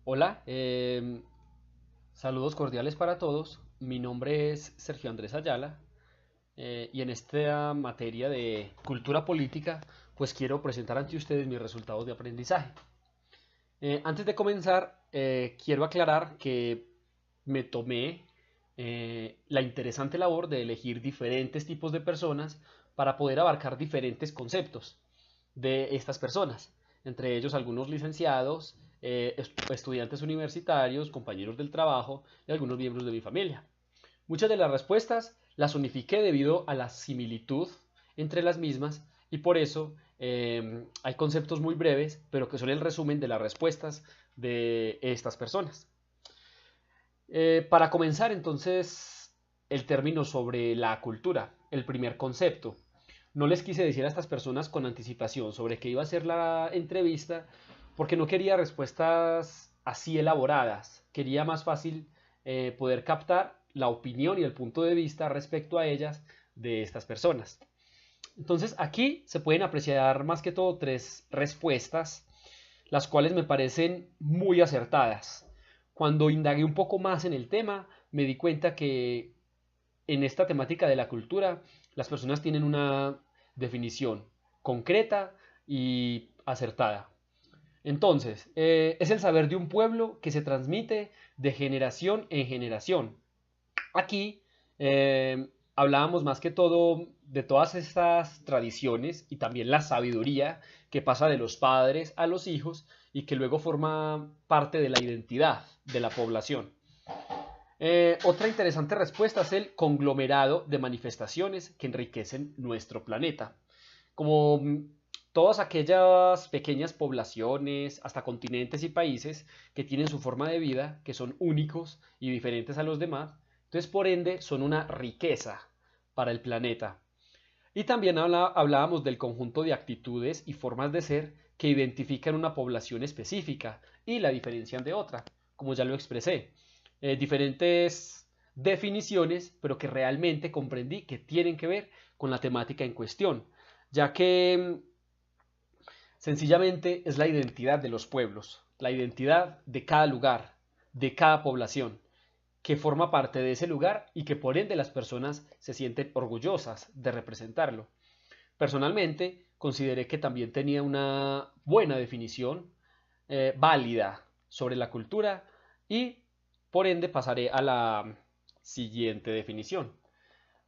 Hola, saludos cordiales para todos. Mi nombre es Sergio Andrés Ayala y en esta materia de cultura política, pues quiero presentar ante ustedes mis resultados de aprendizaje. Antes de comenzar, quiero aclarar que me tomé la interesante labor de elegir diferentes tipos de personas para poder abarcar diferentes conceptos de estas personas, entre ellos algunos licenciados, estudiantes universitarios, compañeros del trabajo y algunos miembros de mi familia. Muchas de las respuestas las unifiqué debido a la similitud entre las mismas y por eso hay conceptos muy breves, pero que son el resumen de las respuestas de estas personas. Para comenzar, entonces, el término sobre la cultura, el primer concepto. No les quise decir a estas personas con anticipación sobre qué iba a ser la entrevista, porque no quería respuestas así elaboradas. Quería más fácil poder captar la opinión y el punto de vista respecto a ellas de estas personas. Entonces, aquí se pueden apreciar más que todo tres respuestas, las cuales me parecen muy acertadas. Cuando indagué un poco más en el tema, me di cuenta que en esta temática de la cultura, las personas tienen una definición concreta y acertada. Entonces, es el saber de un pueblo que se transmite de generación en generación. Aquí hablábamos más que todo de todas estas tradiciones y también la sabiduría que pasa de los padres a los hijos y que luego forma parte de la identidad de la población. Otra interesante respuesta es el conglomerado de manifestaciones que enriquecen nuestro planeta. Como todas aquellas pequeñas poblaciones, hasta continentes y países que tienen su forma de vida, que son únicos y diferentes a los demás, entonces por ende son una riqueza para el planeta. Y también hablábamos del conjunto de actitudes y formas de ser que identifican una población específica y la diferencian de otra, como ya lo expresé. Diferentes definiciones, pero que realmente comprendí que tienen que ver con la temática en cuestión, ya que sencillamente es la identidad de los pueblos, la identidad de cada lugar, de cada población que forma parte de ese lugar y que por ende las personas se sienten orgullosas de representarlo. Personalmente, consideré que también tenía una buena definición válida sobre la cultura y por ende pasaré a la siguiente definición.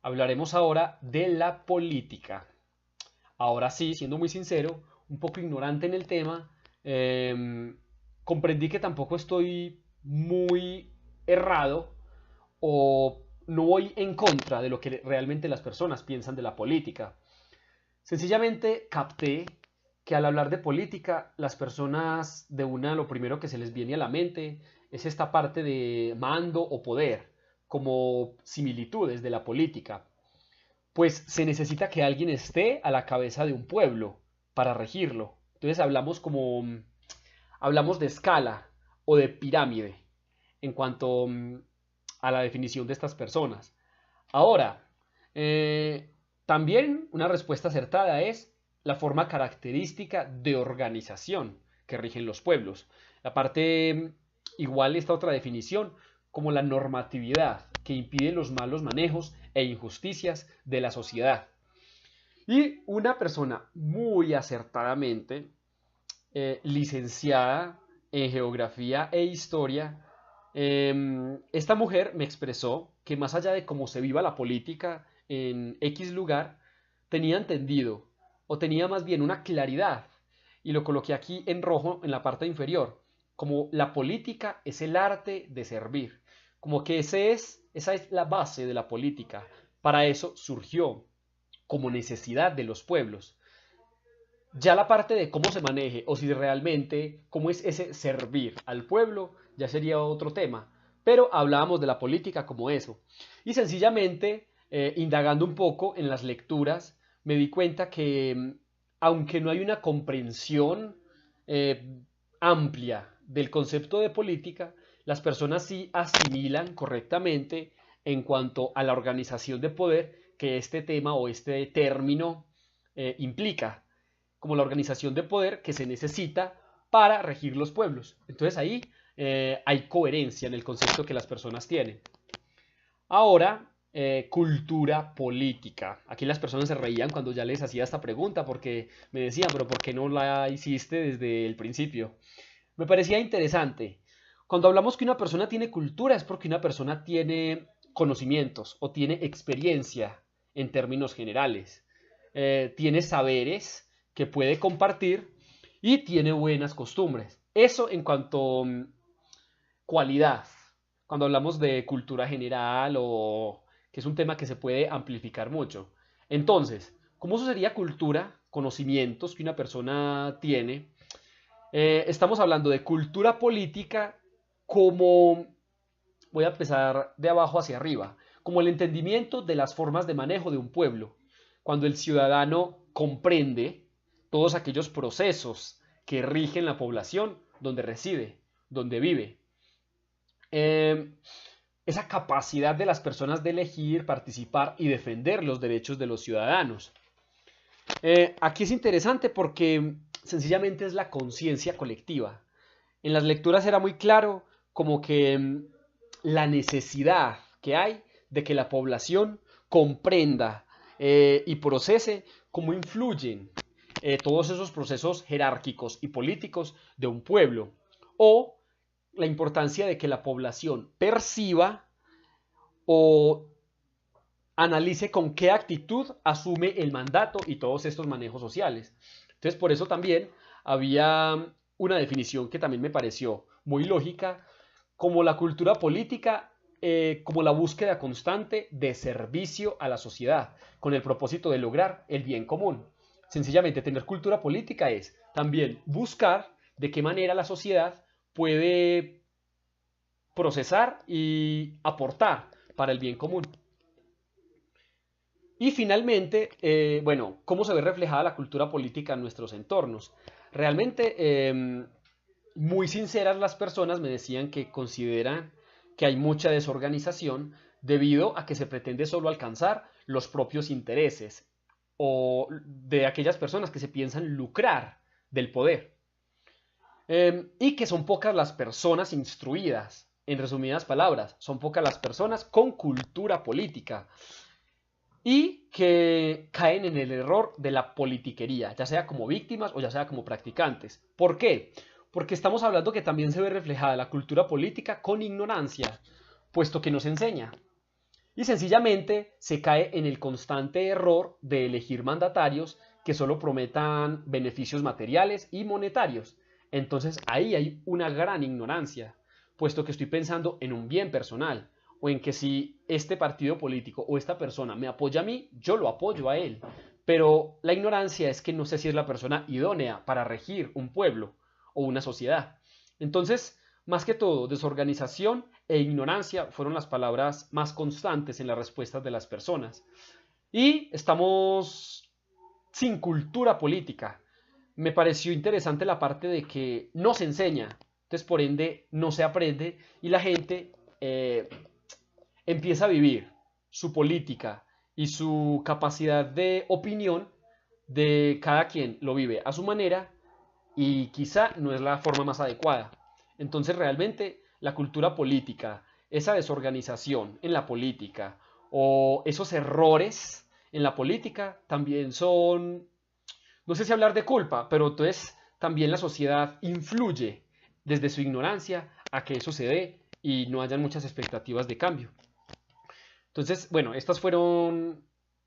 Hablaremos ahora de la política. Ahora sí, siendo muy sincero, un poco ignorante en el tema, comprendí que tampoco estoy muy errado o no voy en contra de lo que realmente las personas piensan de la política. Sencillamente capté que al hablar de política, las personas de una lo primero que se les viene a la mente es esta parte de mando o poder, como similitudes de la política. Pues se necesita que alguien esté a la cabeza de un pueblo para regirlo. Entonces hablamos de escala o de pirámide en cuanto a la definición de estas personas. Ahora, también una respuesta acertada es la forma característica de organización que rigen los pueblos. Aparte, igual esta otra definición como la normatividad que impide los malos manejos e injusticias de la sociedad. Y una persona muy acertadamente licenciada en geografía e historia, esta mujer me expresó que más allá de cómo se viva la política en X lugar, tenía entendido o tenía más bien una claridad, y lo coloqué aquí en rojo en la parte inferior, como la política es el arte de servir, como que esa es la base de la política. Para eso surgió como necesidad de los pueblos. Ya la parte de cómo se maneje o si realmente cómo es ese servir al pueblo ya sería otro tema. Pero hablábamos de la política como eso. Y sencillamente, indagando un poco en las lecturas, me di cuenta que aunque no hay una comprensión amplia del concepto de política, las personas sí asimilan correctamente en cuanto a la organización de poder que este tema o este término implica como la organización de poder que se necesita para regir los pueblos. Entonces ahí hay coherencia en el concepto que las personas tienen. Ahora, cultura política. Aquí las personas se reían cuando ya les hacía esta pregunta porque me decían, pero ¿por qué no la hiciste desde el principio? Me parecía interesante. Cuando hablamos que una persona tiene cultura es porque una persona tiene conocimientos o tiene experiencia en términos generales. Tiene saberes que puede compartir y tiene buenas costumbres. Eso en cuanto a cualidad. Cuando hablamos de cultura general o que es un tema que se puede amplificar mucho. Entonces, ¿cómo eso sería cultura? Conocimientos que una persona tiene. Estamos hablando de cultura política como, voy a empezar de abajo hacia arriba, como el entendimiento de las formas de manejo de un pueblo. Cuando el ciudadano comprende todos aquellos procesos que rigen la población donde reside, donde vive. Esa capacidad de las personas de elegir, participar y defender los derechos de los ciudadanos. Aquí es interesante porque sencillamente es la conciencia colectiva. En las lecturas era muy claro como que la necesidad que hay de que la población comprenda y procese cómo influyen todos esos procesos jerárquicos y políticos de un pueblo, o la importancia de que la población perciba o analice con qué actitud asume el mandato y todos estos manejos sociales. Entonces, por eso también había una definición que también me pareció muy lógica, como la cultura política, como la búsqueda constante de servicio a la sociedad, con el propósito de lograr el bien común. Sencillamente, tener cultura política es también buscar de qué manera la sociedad puede procesar y aportar para el bien común. Y finalmente, bueno, ¿cómo se ve reflejada la cultura política en nuestros entornos? Realmente, muy sinceras las personas me decían que consideran que hay mucha desorganización debido a que se pretende solo alcanzar los propios intereses o de aquellas personas que se piensan lucrar del poder. Y que son pocas las personas instruidas. En resumidas palabras, son pocas las personas con cultura política y que caen en el error de la politiquería, ya sea como víctimas o ya sea como practicantes. ¿Por qué? Porque estamos hablando que también se ve reflejada la cultura política con ignorancia, puesto que no se enseña. Y sencillamente se cae en el constante error de elegir mandatarios que solo prometan beneficios materiales y monetarios. Entonces ahí hay una gran ignorancia, puesto que estoy pensando en un bien personal, o en que si este partido político o esta persona me apoya a mí, yo lo apoyo a él. Pero la ignorancia es que no sé si es la persona idónea para regir un pueblo o una sociedad. Entonces, más que todo, desorganización e ignorancia fueron las palabras más constantes en las respuestas de las personas. Y estamos sin cultura política. Me pareció interesante la parte de que no se enseña, entonces por ende no se aprende y la gente empieza a vivir su política y su capacidad de opinión de cada quien lo vive a su manera y quizá no es la forma más adecuada. Entonces realmente la cultura política, esa desorganización en la política o esos errores en la política también son, no sé si hablar de culpa, pero entonces también la sociedad influye desde su ignorancia a que eso se dé y no hayan muchas expectativas de cambio. Entonces, bueno, estas fueron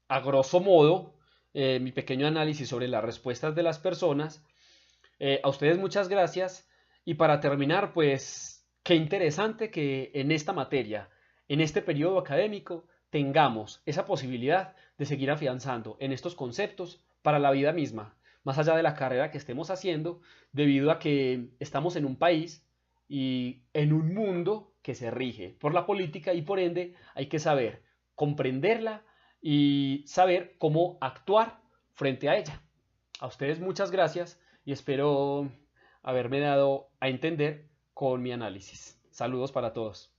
a grosso modo mi pequeño análisis sobre las respuestas de las personas. A ustedes muchas gracias y para terminar, pues qué interesante que en esta materia, en este periodo académico, tengamos esa posibilidad de seguir afianzando en estos conceptos para la vida misma, más allá de la carrera que estemos haciendo, debido a que estamos en un país y en un mundo que se rige por la política y por ende hay que saber comprenderla y saber cómo actuar frente a ella. A ustedes muchas gracias y espero haberme dado a entender con mi análisis. Saludos para todos.